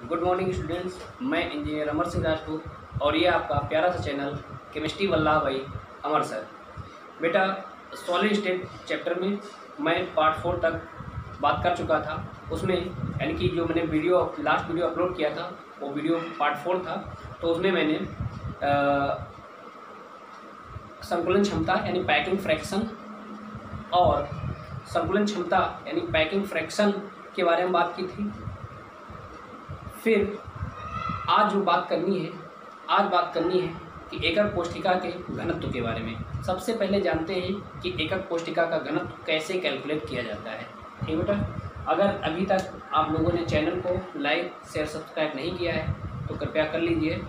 Good morning students, मैं engineer Amar Singh Rajput और ये आपका प्यारा सा चैनल केमिस्ट्री वल्लभ भाई अमर सर। बेटा, सॉलिड स्टेट चैप्टर में मैं पार्ट 4 तक बात कर चुका था। उसमें यानी कि जो मैंने लास्ट वीडियो अपलोड किया था वो वीडियो पार्ट 4 था। तो उसमें मैंने संकुलन क्षमता यानी पैकिंग फ्रैक्शन और संकुलन क्षमता यानी पैकिंग फ्रैक्शन के बारे में बात की थी। फिर आज बात करनी है कि एकक कोशिका के घनत्व के बारे में। सबसे पहले जानते हैं कि एकक कोशिका का घनत्व कैसे कैलकुलेट किया जाता है। ठीक बेटा, अगर अभी तक आप लोगों ने चैनल को लाइक शेयर सब्सक्राइब नहीं किया है तो कृपया कर लीजिए।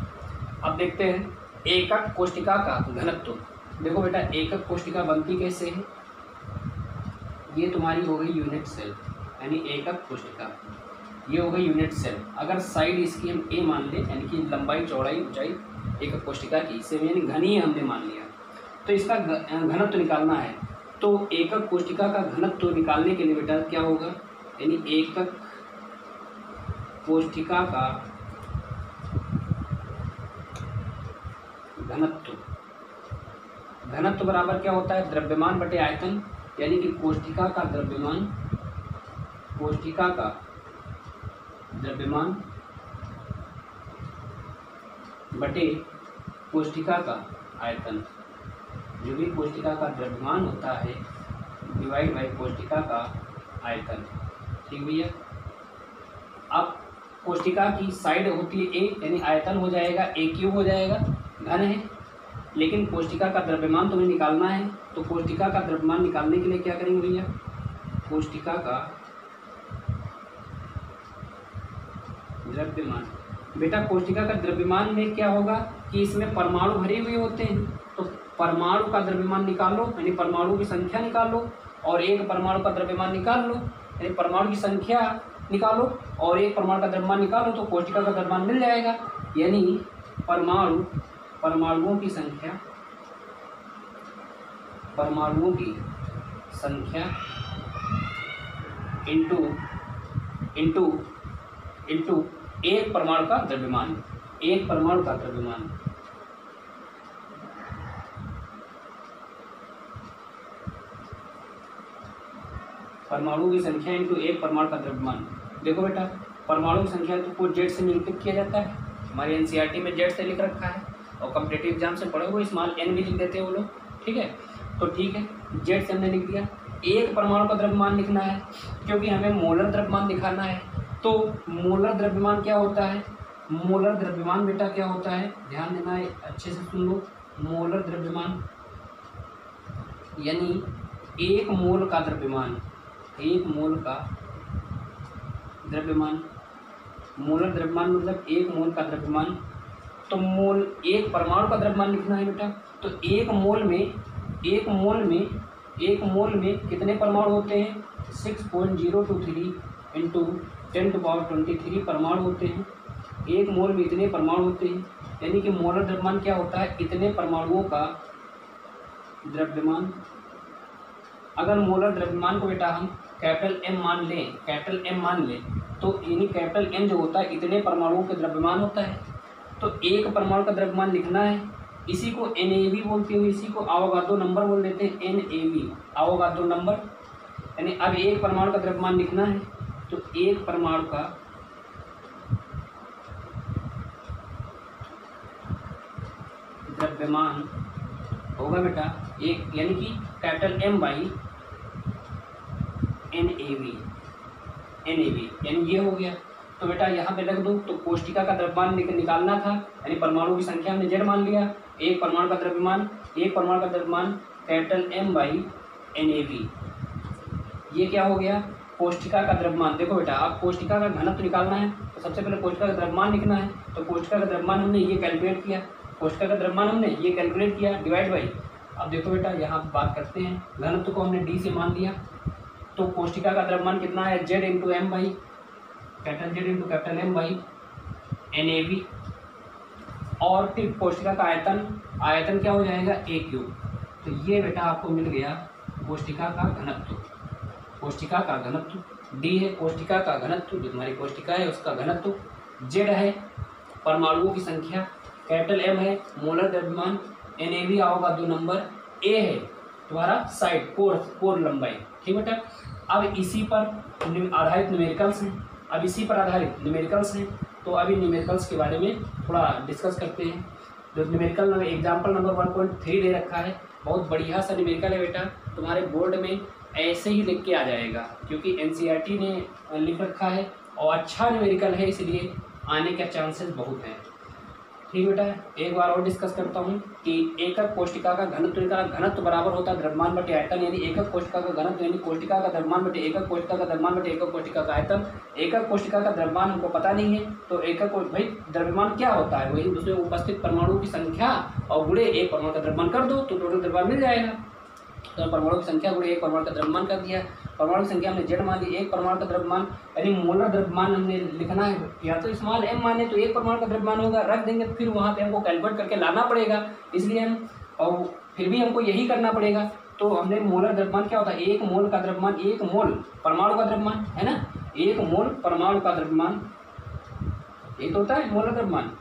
अब देखते हैं एकक कोशिका का घनत्व। देखो बेटा, एकक कोशिका बनती कैसे है। ये तुम्हारी हो गई यूनिट सेल यानी एकक कोशिका, ये हो गई यूनिट सेल। अगर साइड इसकी हम ए मान लें यानी कि लंबाई चौड़ाई ऊंचाई एकक कोशिका की, इसे यानी घनी हमने मान लिया, तो इसका घनत्व निकालना है। तो एकक कोशिका का घनत्व निकालने के लिए बेटा क्या होगा, यानी एकक कोशिका का घनत्व बराबर क्या होता है, द्रव्यमान बटे आयतन, यानी कि कोशिका का द्रव्यमान बटे कोशिका का आयतन। जो भी कोशिका का द्रव्यमान होता है डिवाइड बाई कोशिका का आयतन। ठीक भैया। अब कोशिका की साइड होती है ए, यानी आयतन हो जाएगा ए क्यूब हो जाएगा, घन है। लेकिन कोशिका का द्रव्यमान तुम्हें निकालना है, तो कोशिका का द्रव्यमान निकालने के लिए क्या करेंगे भैया, कोशिका का द्रव्यमान। बेटा, कोशिका का द्रव्यमान में क्या होगा कि इसमें परमाणु भरे हुए होते हैं, तो परमाणु का द्रव्यमान निकाल लो यानी परमाणु की संख्या निकाल लो, और एक परमाणु का द्रव्यमान निकाल लो यानी परमाणु की संख्या निकालो, और एक परमाणु का द्रव्यमान निकालो तो कोशिका का द्रव्यमान मिल जाएगा। यानी परमाणुओं की संख्या इंटू एक परमाणु का द्रव्यमान। परमाणु की संख्या इंटू एक परमाणु का द्रव्यमान। देखो बेटा, परमाणु की संख्या को जेड से निरूपित किया जाता है। हमारे एनसीईआरटी में जेड से लिख रखा है और कॉम्पिटिटिव एग्जाम से पढ़े हुए स्मॉल एन भी लिख देते हैं वो लोग। ठीक है, तो ठीक है, जेड से हमने लिख दिया। एक परमाणु का द्रव्यमान लिखना है क्योंकि हमें मोलर द्रव्यमान दिखाना है। तो मोलर द्रव्यमान क्या होता है, मोलर द्रव्यमान बेटा क्या होता है, ध्यान देना है, अच्छे से सुन लो। मोलर द्रव्यमान यानी एक मोल का द्रव्यमान, मोलर द्रव्यमान मतलब एक मोल का द्रव्यमान। तो मोल एक परमाणु का द्रव्यमान लिखना है बेटा, तो एक मोल में कितने परमाणु होते हैं, 6.023 इंटू 10⁻23 परमाणु होते हैं। एक मोल में इतने परमाणु होते हैं, यानी कि मोलर द्रव्यमान क्या होता है, इतने परमाणुओं का द्रव्यमान। अगर मोलर द्रव्यमान को बेटा हम कैपिटल एम मान लें तो यानी कैपिटल एम जो होता है इतने परमाणुओं के द्रव्यमान होता है। तो एक परमाणु का द्रव्यमान लिखना है, इसी को NaV बोलते हैं, इसी को अवोगाद्रो नंबर बोल देते हैं, NaV अवोगाद्रो नंबर। यानी अब एक परमाणु का द्रव्यमान लिखना है, तो एक परमाणु का द्रव्यमान होगा बेटा एक, यानी कि कैपिटल M बाई NaV यानी ये हो गया। तो बेटा यहाँ पे रख दो। तो कोशिका का द्रव्यमान निकालना था, यानी परमाणु की संख्या हमने जेड मान लिया, एक परमाणु का द्रव्यमान कैपिटल M बाई NaV। ये क्या हो गया, कोशिका का द्रव्यमान। देखो बेटा, आप कोशिका का घनत्व निकालना है तो सबसे पहले कोशिका का द्रव्यमान लिखना है। तो कोशिका का द्रव्यमान हमने ये कैलकुलेट किया, डिवाइड बाई। अब देखो बेटा, यहाँ बात करते हैं घनत्व को हमने D से मान लिया, तो कोशिका का द्रव्यमान कितना है, Z into M by capital M by NaV। और फिर कोशिका का आयतन क्या हो जाएगा, A क्यूब। तो ये बेटा आपको मिल गया कोशिका का घनत्व। डी है कोशिका का घनत्व, जो तुम्हारी कोशिका है उसका घनत्व। जेड है परमाणुओं की संख्या, कैपिटल एम है मोलर द्रव्यमान, NaV आओगा 2 नंबर, ए है तुम्हारा साइड कोर लंबाई। ठीक बेटा। अब इसी पर आधारित न्यूमेरिकल्स हैं, तो अभी न्यूमेरिकल्स के बारे में थोड़ा डिस्कस करते हैं। जो न्यूमेरिकल एग्जाम्पल नंबर 1.3 दे रखा है, बहुत बढ़िया सा न्यूमेरिकल है बेटा, तुम्हारे बोर्ड में ऐसे ही लिख के आ जाएगा क्योंकि NCERT ने लिख रखा है और अच्छा न्यूमेरिकल है, इसलिए आने के चांसेस बहुत हैं। ठीक बेटा। एक बार और डिस्कस करता हूँ कि एकक कोशिका का घनत्व बराबर होता है द्रव्यमान बटे आयतन, यानी एकक कोशिका का घनत्व यानी कोशिका का द्रव्यमान बटे एकक कोशिका का द्रव्यमान बटे एकक कोशिका का आयतन। एकक कोशिका का द्रव्यमान हमको पता नहीं है, तो एकक भाई द्रव्यमान क्या होता है, वही उसमें उपस्थित परमाणु की संख्या और गुणे एक परमाणु का द्रव्यमान कर दो तो टोटल द्रव्यमान मिल जाएगा। तो परमाणु की संख्या गुणे एक परमाणु का द्रव्यमान कर दिया। परमाणु की संख्या हमने जेड मान ली, एक परमाणु का द्रव्यमान यानी मोलर द्रव्यमान हमने लिखना है, या तो स्मॉल m माने तो एक परमाणु का द्रव्यमान होगा, रख देंगे तो फिर वहाँ पे हमको कैलकुलेट करके लाना पड़ेगा, इसलिए हम और फिर भी हमको यही करना पड़ेगा। तो हमने मोलर द्रव्यमान क्या होता है, एक मोल का द्रव्यमान, एक मोल परमाणु का द्रव्यमान है ना, एक मोल परमाणु का द्रव्यमान ये तो होता है मोलर द्रव्यमान।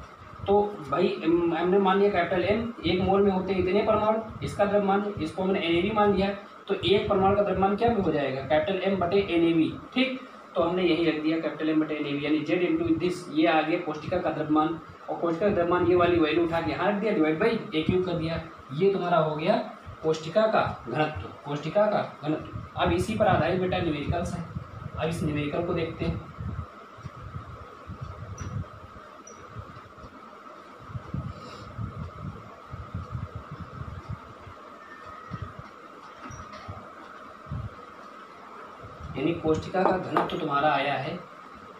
तो भाई हमने मान लिया कैपिटल M, एक मोल में होते हैं इतने परमाणु, इसका द्रव्यमान इसको हमने NaV मान लिया, तो एक परमाणु का द्रव्यमान क्या भी हो जाएगा कैपिटल M बटे NaV। ठीक, तो हमने यही रख दिया कैपिटल M बटे NaV, यानी Z इंटू दिस, ये आ गया कोशिका का द्रव्यमान, और कोशिका का द्रव्यमान ये वाली वैल्यू उठा के यहाँ रख दिया, डिवाइड बाई A³ कर दिया, ये तुम्हारा हो गया कोशिका का घनत्व। अब इसी पर आधारित बेटा न्यूमेरिकल्स है, अब इस न्यूमेरिकल को देखते हैं। यानी कोशिका का घनत्व तो तुम्हारा आया है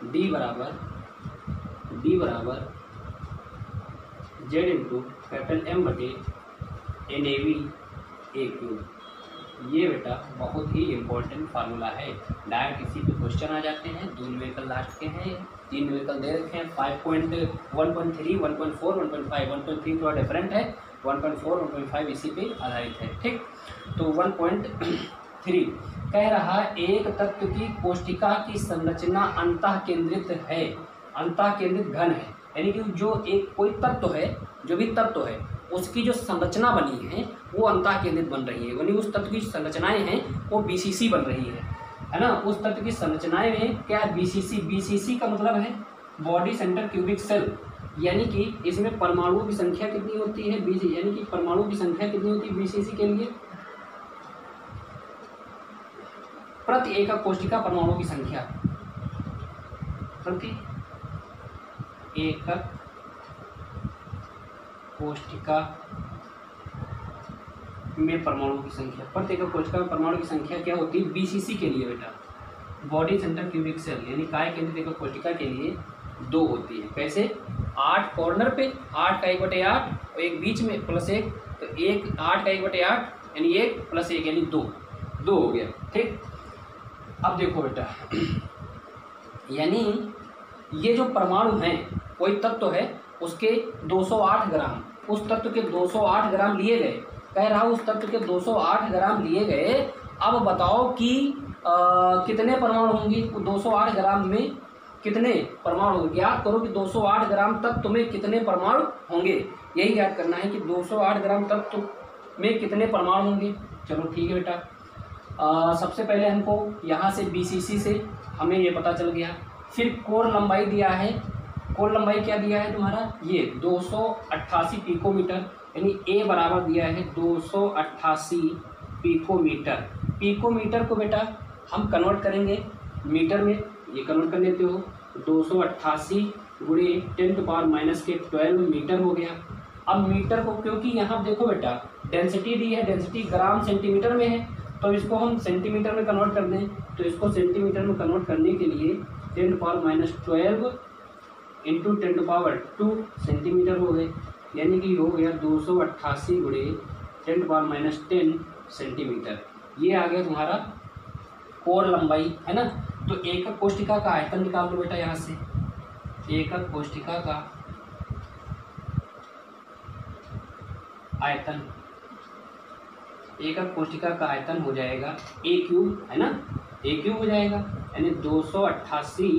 D बराबर Z इंटू कैपिटल M बटे NaV A³। ये बेटा बहुत ही इम्पोर्टेंट फार्मूला है, डायरेक्ट इसी पे क्वेश्चन आ जाते हैं। 2 न्यूमेरिकल लास्ट के हैं, 3 न्यूमेरिकल दे रखे हैं, 5.1.3, 1.4, 1.5, 1.3 थोड़ा डिफरेंट है, 1.4, 1.5 इसी पे आधारित है। ठीक, तो 1.3 कह रहा एक तत्व की कोशिका की संरचना अंतः केंद्रित है, अंतः केंद्रित घन है, यानी कि जो एक कोई तत्व है, जो भी तत्व है उसकी जो संरचना बनी है वो अंतः केंद्रित बन रही है, यानी उस तत्व की संरचनाएं हैं वो BCC बन रही है ना। उस तत्व की संरचनाएं में क्या है BCC का मतलब है बॉडी सेंटर क्यूबिक सेल, यानी कि इसमें परमाणुओं की संख्या कितनी होती है यानी कि परमाणु की संख्या कितनी होती है BCC के लिए, प्रति एकक कोशिका परमाणु की संख्या, प्रति एकक कोशिका में परमाणु की संख्या, प्रति एकक कोशिका में परमाणु की संख्या क्या होती है BCC के लिए बेटा, बॉडी सेंटर क्यूबिक सेल, यानी काय केंद्रित एकक कोशिका के लिए 2 होती है। कैसे, 8 कॉर्नर पे 8 का 1/8 और एक बीच में +1, तो 8 का 1/8 यानी 1 + 1 यानी 2 हो गया। ठीक, अब देखो बेटा, यानी ये जो परमाणु हैं, कोई तत्व है उसके 208 ग्राम, उस तत्व के 208 ग्राम लिए गए, कह रहा हूँ उस तत्व के 208 ग्राम लिए गए। अब बताओ कि कितने परमाणु होंगे 208 ग्राम में, कितने परमाणु होंगे, ज्ञात करो कि 208 ग्राम तत्व में कितने परमाणु होंगे, यही ज्ञात करना है कि 208 ग्राम तत्व में कितने परमाणु होंगे। चलो ठीक है बेटा, सबसे पहले हमको यहाँ से BCC से हमें ये पता चल गया, फिर कोर लंबाई दिया है, कोर लंबाई क्या दिया है तुम्हारा, ये 288 पिकोमीटर, यानी A बराबर दिया है 288 पिकोमीटर। पिकोमीटर को बेटा हम कन्वर्ट करेंगे मीटर में, ये कन्वर्ट कर लेते हो, 288 गुणे 10⁻⁻12 मीटर हो गया। अब मीटर को, क्योंकि यहाँ देखो बेटा डेंसिटी दी है, डेंसिटी ग्राम सेंटीमीटर में है, तो इसको हम सेंटीमीटर में कन्वर्ट कर दें, तो इसको सेंटीमीटर में कन्वर्ट करने के लिए 10⁻12 इंटू 10⁻2 सेंटीमीटर हो गए, यानी कि हो गया 288 गुणे 10⁻10 सेंटीमीटर। ये आ गया तुम्हारा कोर लंबाई, है ना। तो एकक कोशिका का आयतन निकाल लो बेटा यहाँ से, एकक कोशिका का आयतन, एकक कोशिका का आयतन हो जाएगा A³ है ना, A³ हो जाएगा, यानी 288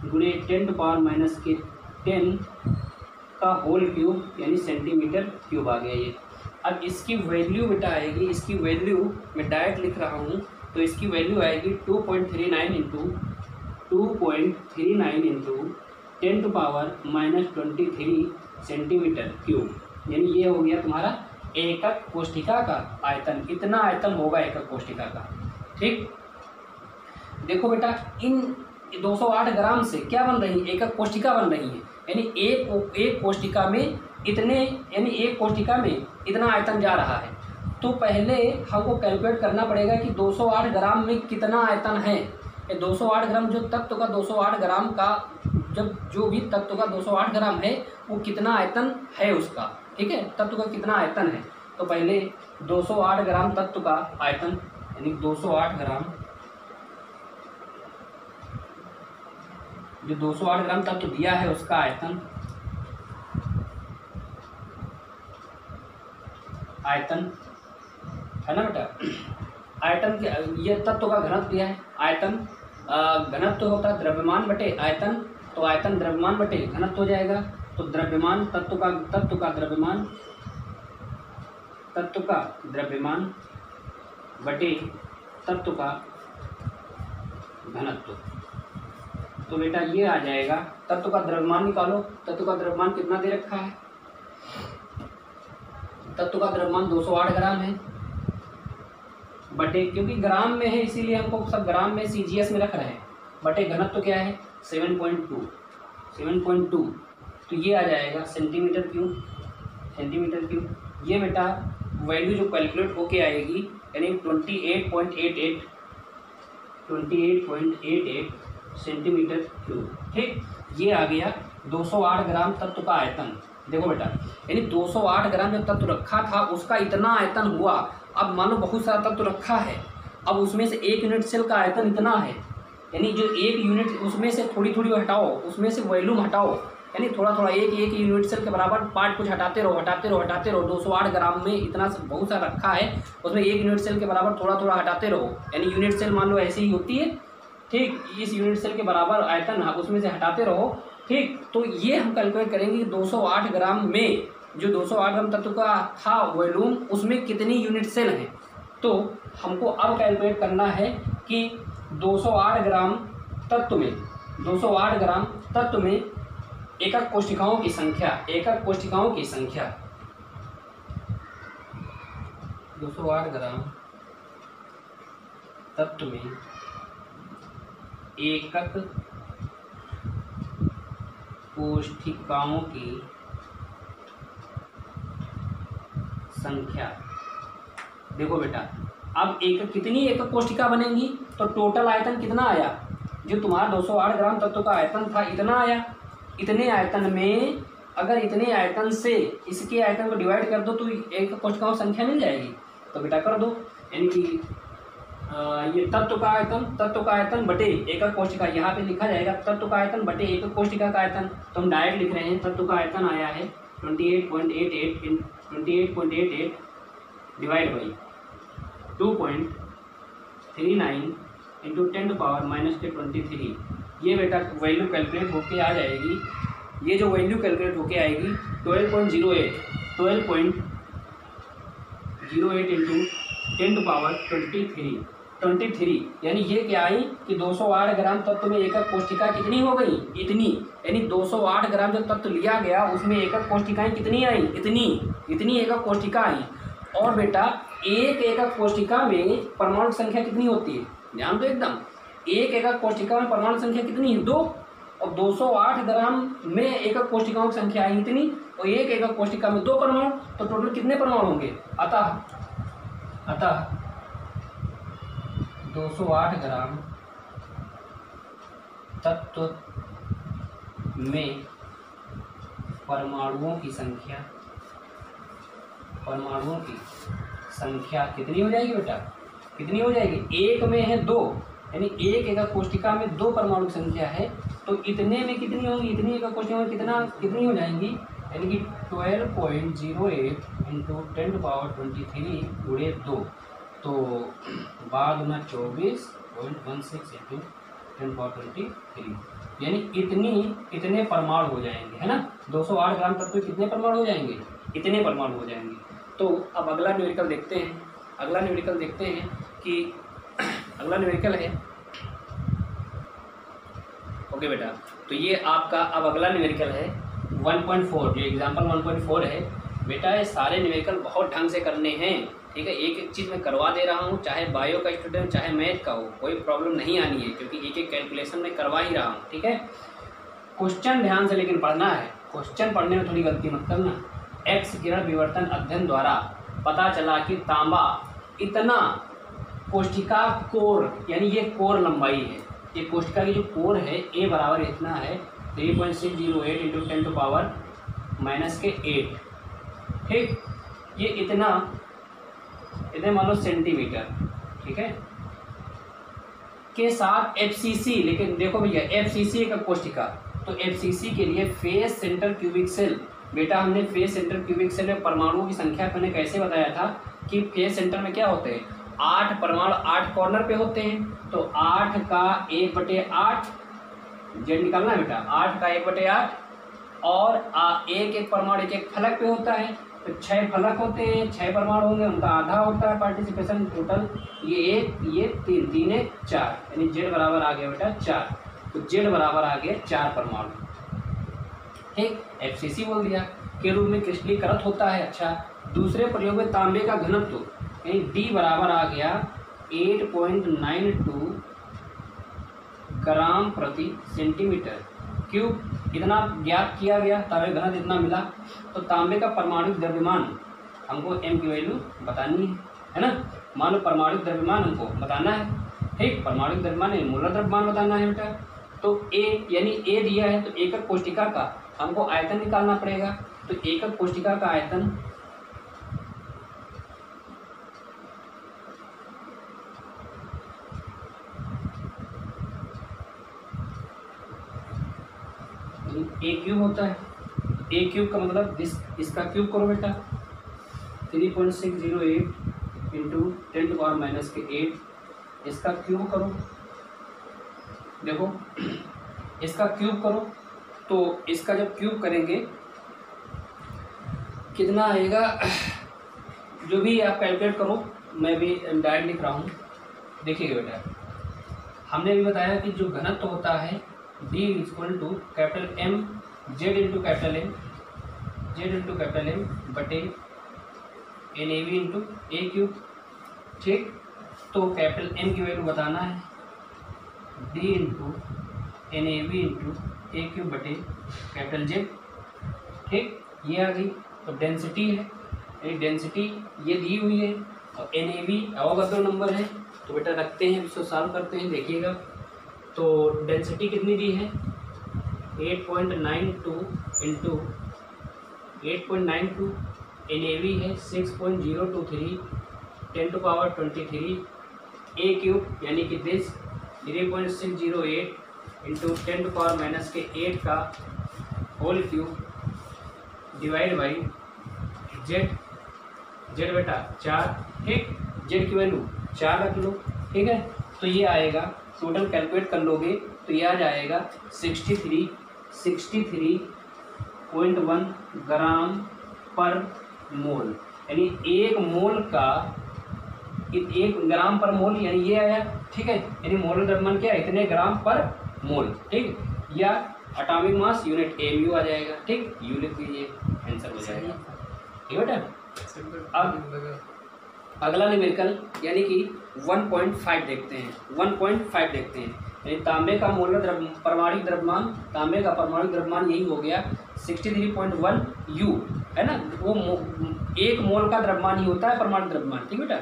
गुणे 10⁻ 10 का होल क्यूब यानी सेंटीमीटर क्यूब आ गया ये। अब इसकी वैल्यू बेटा आएगी, इसकी वैल्यू मैं डायरेक्ट लिख रहा हूँ, तो इसकी वैल्यू आएगी 2.39 इंटू 10⁻⁻23 सेंटीमीटर क्यूब, यानी ये हो गया तुम्हारा एकक कोष्ठिका का आयतन। इतना आयतन होगा एकक कोष्ठिका का। ठीक, देखो बेटा इन 208 ग्राम से क्या बन रही है, एकक कोष्ठिका बन रही है, यानी एक कोष्ठिका में इतने, यानी एक कोष्ठिका में इतना आयतन जा रहा है। तो पहले हमको कैलकुलेट करना पड़ेगा कि 208 ग्राम में कितना आयतन है। 208 ग्राम जो तत्व का 208 ग्राम का, जब जो भी तत्व का 208 ग्राम है वो कितना आयतन है उसका, ठीक है, तत्व का कितना आयतन है। तो पहले 208 ग्राम तत्व का आयतन, यानी 208 ग्राम, जो 208 ग्राम तत्व दिया है उसका आयतन, आयतन है ना बेटा, आयतन के ये तत्व का घनत्व दिया है। आयतन घनत्व तो होता है द्रव्यमान बटे आयतन, तो आयतन द्रव्यमान बटे घनत्व हो जाएगा। तो द्रव्यमान तत्व का द्रव्यमान बटे तत्व का घनत्व। तो बेटा ये आ जाएगा, तत्व का द्रव्यमान निकालो। तत्व का द्रव्यमान कितना दे रखा है, तत्व का द्रव्यमान 208 ग्राम है बटे, क्योंकि ग्राम में है इसीलिए हमको सब ग्राम में CGS में रख रहे हैं, बटे घनत्व क्या है 7.2। तो ये आ जाएगा सेंटीमीटर क्यूब। ये बेटा वैल्यू जो कैलकुलेट होके आएगी यानी 28.88 सेंटीमीटर क्यूब। ठीक, ये आ गया 208 ग्राम तत्व का आयतन। देखो बेटा, यानी 208 ग्राम जो तत्व रखा था उसका इतना आयतन हुआ। अब मान लो बहुत सारा तत्व रखा है, अब उसमें से 1 यूनिट सेल का आयतन इतना है, यानी जो 1 यूनिट उसमें से थोड़ी हटाओ, उसमें से वॉल्यूम हटाओ, यानी थोड़ा एक यूनिट सेल के बराबर पार्ट कुछ हटाते रहो। 208 ग्राम में इतना बहुत सारा रखा है, उसमें 1 यूनिट सेल के बराबर थोड़ा हटाते रहो, यानी यूनिट सेल मान लो ऐसे ही होती है। ठीक, इस यूनिट सेल के बराबर आयतन उसमें से हटाते रहो। ठीक, तो ये हम कैलकुलेट करेंगे कि 208 ग्राम में जो 208 ग्राम तत्व का था वॉल्यूम, उसमें कितनी यूनिट सेल हैं। तो हमको अब कैलकुलेट करना है कि 208 ग्राम तत्व में एकक कोशिकाओं की संख्या 208 ग्राम तत्व में एकक कोशिकाओं की संख्या। देखो बेटा, अब कितनी एकक कोशिका बनेंगी, तो टोटल आयतन कितना आया, जो तुम्हारा 208 ग्राम तत्व का आयतन था इतना आया। इतने आयतन में अगर इतने आयतन से इसके आयतन को डिवाइड कर दो तो एकक कोशिकाओं की संख्या मिल जाएगी। तो बेटा कर दो, यानी कि ये तत्व का आयतन बटे एकक कोशिका, यहाँ पे लिखा जाएगा तत्व का आयतन बटे एकक कोशिका का आयतन। तो हम डायरेक्ट लिख रहे हैं, तत्व का आयतन आया है 28.88 डिवाइड बाई 2.39 इंटू 10⁻⁻23। ये बेटा वैल्यू कैलकुलेट होके आ जाएगी। ये जो वैल्यू कैलकुलेट होके आएगी 12.08 इंटू 10⁻23, यानी ये क्या आई कि 208 ग्राम तत्व में एकक कोशिका कितनी हो गई, इतनी। यानी 208 ग्राम जो तत्व लिया गया उसमें एकक कोशिकाएं कितनी आई, इतनी एकक कोशिका आई। और बेटा एक एकक कोशिका में परमाणु संख्या कितनी होती है, ध्यान दो एकदम। एक एकक कोशिका में परमाणु संख्या कितनी है, 2। और 208 ग्राम में एकक कोशिकाओं की संख्या आई इतनी, और एक एकक कोशिका में 2 परमाणु, तो टोटल कितने परमाणु होंगे। अतः 208 ग्राम तत्व में परमाणुओं की संख्या कितनी हो जाएगी बेटा, कितनी हो जाएगी। एक में है 2, यानी एक एकक कोशिका में 2 परमाणु की संख्या है, तो इतने में कितनी होंगी, इतनी एकक कोशिका में कितनी हो जाएंगी, यानी कि 12.08 इंटू 10⁻23 गुणे 2, तो 12×24.16 इंटू 10⁻23। यानी इतने परमाणु हो जाएंगे, है ना। 208 ग्राम तत्व कितने परमाणु हो जाएंगे, इतने परमाणु हो जाएंगे। तो अब अगला न्यूमेरिकल देखते हैं। अगला न्यूमेरिकल देखते हैं कि अगला न्यूमेरिकल है, ओके बेटा। तो ये आपका अब अगला न्यूमेरिकल है 1.4, जो एग्जाम्पल 1.4 है बेटा। ये सारे न्यूमेरिकल बहुत ढंग से करने हैं, ठीक है। एक एक चीज़ मैं करवा दे रहा हूँ, चाहे बायो का स्टूडेंट चाहे मैथ का हो, कोई प्रॉब्लम नहीं आनी है, क्योंकि एक एक कैलकुलेशन में करवा ही रहा हूँ, ठीक है। क्वेश्चन ध्यान से लेकिन पढ़ना है, क्वेश्चन पढ़ने में थोड़ी गलती मत करना। एक्स किरण विवर्तन अध्ययन द्वारा पता चला कि तांबा इतना कोष्ठिका कोर, यानी ये कोर लंबाई है, ये कोष्ठिका की जो कोर है ए बराबर इतना है 3.608 इंटू 10⁻⁻8, ठीक। ये इतने मान लो सेंटीमीटर, ठीक है, के साथ एफसीसी। लेकिन देखो भैया एफसीसी एक कोष्ठिका, तो एफसीसी के लिए फेस सेंटर क्यूबिक सेल, बेटा हमने फेस सेंटर क्यूबिक सेल में परमाणुओं की संख्या मैंने कैसे बताया था कि फेस सेंटर में क्या होते हैं, 8 परमाणु 8 कॉर्नर पे होते हैं। तो 8 का 1/8 जेड निकालना है बेटा, 8 का 1/8 और एक एक परमाणु एक एक फलक पे होता है, तो 6 फलक होते हैं, 6 परमाणु होंगे, उनका आधा होता है पार्टिसिपेशन टोटल। ये 1 ये 3 3 1 4, यानी जेड बराबर आ गया बेटा 4। तो जेड बराबर आ गया 4 परमाणु, ठीक। एफसीसी बोल दिया के रूप में क्रिस्टलीकृत होता है। अच्छा, दूसरे प्रयोग में तांबे का घनत्व यानी डी बराबर आ गया 8.92 ग्राम प्रति सेंटीमीटर क्यूब, इतना ज्ञात किया गया, तांबे घनत्व इतना मिला। तो तांबे का परमाणुक द्रव्यमान हमको एम की वैल्यू बतानी है ना। मान लो परमाणुक द्रव्यमान हमको बताना है, ठीक। परमाणुक द्रव्यमान मोलर द्रव्यमान बताना है बेटा। तो ए यानी ए दिया है, तो एकक कोष्ठिका का हमको आयतन निकालना पड़ेगा। तो एकक कोष्ठिका का आयतन ए क्यूब होता है। ए क्यूब का मतलब इसका क्यूब करो बेटा, 3.608 इंटू 10⁻⁻8, इसका क्यूब करो। देखो इसका क्यूब करो, तो इसका जब क्यूब करेंगे कितना आएगा, जो भी आप कैलकुलेट करो, मैं भी डायरेक्ट लिख रहा हूँ। देखिए बेटा, हमने भी बताया कि जो घनत्व होता है D = capital M Z into capital M, Z into capital M बटे NaV इंटू ए क्यूब, ठीक। तो कैपिटल M की वैल्यू बताना है D इंटू NaV इंटू ए क्यूब बटे कैपिटल Z, ठीक। ये आ गई। तो डेंसिटी है, ये डेंसिटी ये दी हुई है, और NaV अवोगाद्रो नंबर है। तो बेटा रखते हैं, इसको सॉल्व करते हैं, देखिएगा। तो डेंसिटी कितनी दी है 8.92 इंटू 8.92, NaV है 6.023 10⁻23 ए क्यूब, यानी कि दिस 3.608 इंटू 10⁻⁻8 का whole cube divide by Z बेटा 4, ठीक। जेड की वैल्यू 4 रख लो, ठीक है। तो ये आएगा, टोटल कैलकुलेट कर लोगे तो ये आ जाएगा 63.1 ग्राम पर मोल, यानी 1 मोल का 1 ग्राम पर मोल, यानी ये आया, ठीक है। यानी मोलर द्रव्यमान क्या है, इतने ग्राम पर मोल, ठीक। या एटॉमिक मास यूनिट AMU आ जाएगा, ठीक। यू लिख दीजिए, आंसर हो जाएगा, ठीक बेटा। अब अगला न्यूमेरिकल यानी कि 1.5 देखते हैं। 1.5 देखते हैं, यानी तांबे का मोलर परमाणु द्रव्यमान, तांबे का परमाणु द्रव्यमान यही हो गया 63.1 U, है ना। वो 1 मोल का द्रव्यमान ही होता है परमाणु द्रव्यमान, ठीक बेटा।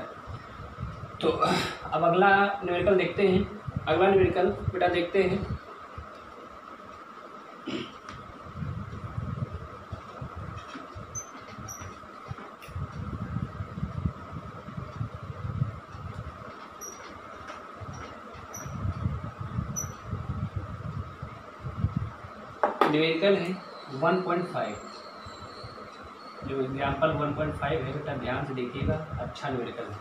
तो अब अगला न्यूमेरिकल देखते हैं। अगला न्यूमेरिकल बेटा देखते हैं, न्यूमेरिकल है 1.5, जो एग्जाम्पल 1.5 है बेटा ध्यान से देखिएगा, अच्छा न्यूमेरिकल है।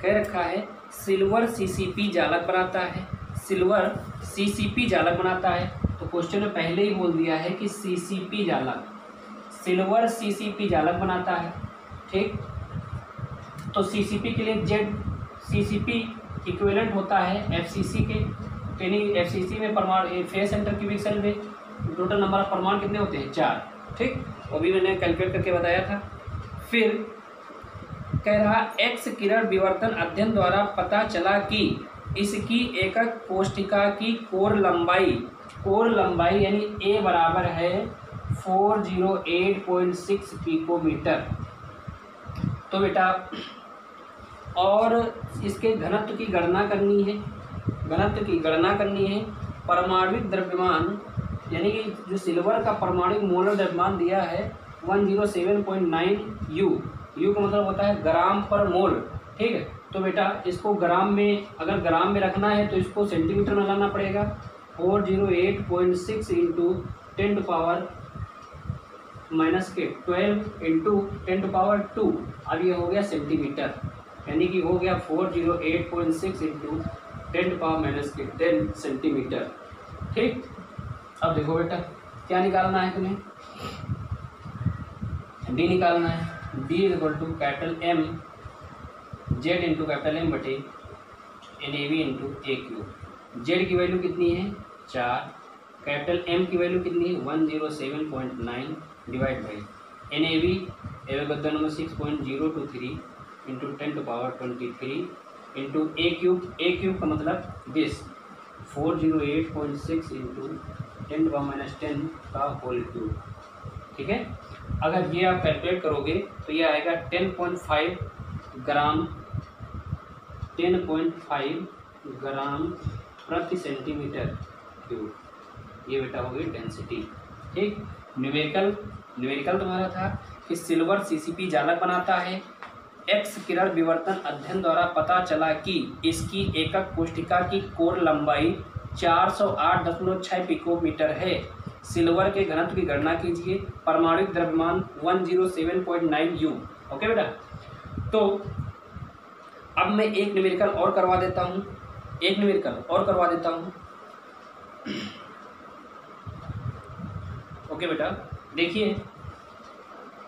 कह रखा है सिल्वर CCP जालक बनाता है, सिल्वर CCP जालक बनाता है। तो तो क्वेश्चन में पहले ही बोल दिया है कि सीसीपी जालक, सिल्वर सीसीपी जालक बनाता है। ठीक, तो सीसीपी के लिए जेड सीसीपी इक्विवेलेंट होता है एफसीसी के, यानी एफसीसी में परमाणु फेस सेंटर क्यूबिक सेल में टोटल नंबर ऑफ परमाणु कितने होते हैं? 4। ठीक, वो भी मैंने कैलकुलेट करके बताया था। फिर कह रहा एक्स किरण विवर्तन अध्ययन द्वारा पता चला कि इसकी एकक कोशिका की कोर लंबाई यानी ए बराबर है 408.6 पिकोमीटर। तो बेटा और इसके घनत्व की गणना करनी है। परमाणुक द्रव्यमान यानी कि जो सिल्वर का परमाणुक मोलर द्रव्यमान दिया है 107.9 यू का मतलब होता है ग्राम पर मोल। ठीक है, तो बेटा इसको ग्राम में, अगर ग्राम में रखना है तो इसको सेंटीमीटर में लाना पड़ेगा। 408.6 इंटू 10 पावर -12 इंटू 10 पावर 2, अब ये हो गया सेंटीमीटर, यानी कि हो गया 408.6 इंटू 10 पावर -10 सेंटीमीटर। ठीक, अब देखो बेटा क्या निकालना है तुम्हें? डी निकालना है। D equal to capital M Z into capital M बटे NAV इंटू AQ। जेड की वैल्यू कितनी है? 4। कैपिटल एम की वैल्यू कितनी है? 107.9 डिवाइड बाई NAV एवं number 6.023 into 10 power 23 into AQ का मतलब 20, 408.6 इंटू 10 पावर -10 का होल क्यूब। ठीक है, अगर ये आप कैलकुलेट करोगे तो ये आएगा 10.5 ग्राम प्रति सेंटीमीटर क्यूब। ये बेटा हो गई डेंसिटी। ठीक, न्यूमेरिकल तुम्हारा था कि सिल्वर सीसीपी जालक बनाता है। एक्स किरण विवर्तन अध्ययन द्वारा पता चला कि इसकी एकक कोशिका की कोर लंबाई 408.6 पिकोमीटर है। सिल्वर के घनत्व की गणना कीजिए। परमाणुक द्रव्यमान 107.9 यू। ओके बेटा, तो अब मैं एक न्यूमेरिकल और करवा देता हूँ। ओके बेटा, देखिए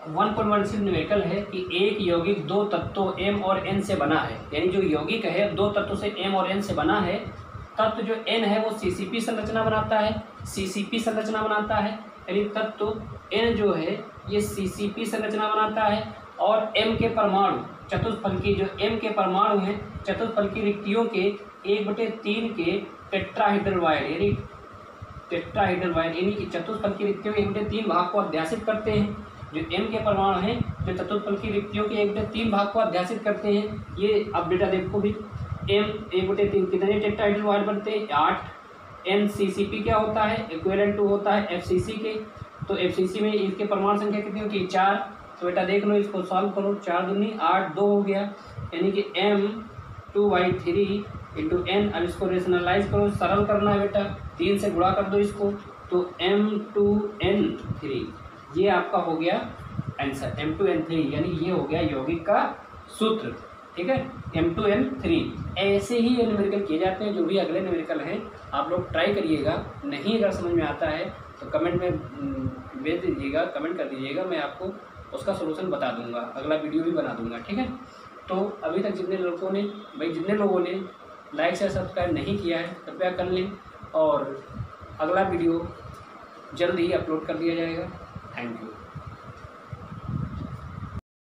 1.16 न्यूमेरिकल है कि एक यौगिक 2 तत्वों M और N से बना है, यानी जो यौगिक है 2 तत्वों से M और N से बना है। तत्व जो N है वो CCP संरचना बनाता है, यानी तत्व N जो है ये CCP संरचना बनाता है। और M के परमाणु चतुष्फलकी, जो M के परमाणु हैं चतुष्फलकी रिक्तियों के 1/3 के टेट्राहेड्रल वायर यानी कि चतुष्फलकी रिक्तियों के 1/3 भाग को अध्यासित करते हैं। जो M के परमाणु हैं जो चतुष्फलकी रिक्तियों के 1/3 भाग को अध्यासित करते हैं। ये अब बेटा देखो भी M 1/3 कितने टेट्राहेड्रल वायर बनते हैं? 8। NCCP क्या होता है? इक्विवेलेंट टू होता है FCC के। तो FCC में इसके परमाणु संख्या कितनी होती है? 4। तो बेटा देख लो, इसको सॉल्व करो। 4 दूनी 8, 2 हो गया, यानी कि M2/3 इंटू N। अब इसको रेशनलाइज करो, सरल करना है बेटा, 3 से गुणा कर दो इसको, तो M2N3 ये आपका हो गया आंसर। M2N3 यानी ये हो गया यौगिक का सूत्र। ठीक है, M2N3। ऐसे ही ये न्यूमेरिकल किए जाते हैं। जो भी अगले न्यूमेरिकल हैं आप लोग ट्राई करिएगा। नहीं अगर समझ में आता है तो कमेंट में भेज दीजिएगा, कमेंट कर दीजिएगा, मैं आपको उसका सलूशन बता दूंगा, अगला वीडियो भी बना दूंगा। ठीक है, तो अभी तक जितने लोगों ने लाइक से सब्सक्राइब नहीं किया है कृपया कर लें, और अगला वीडियो जल्द ही अपलोड कर दिया जाएगा। Thank you.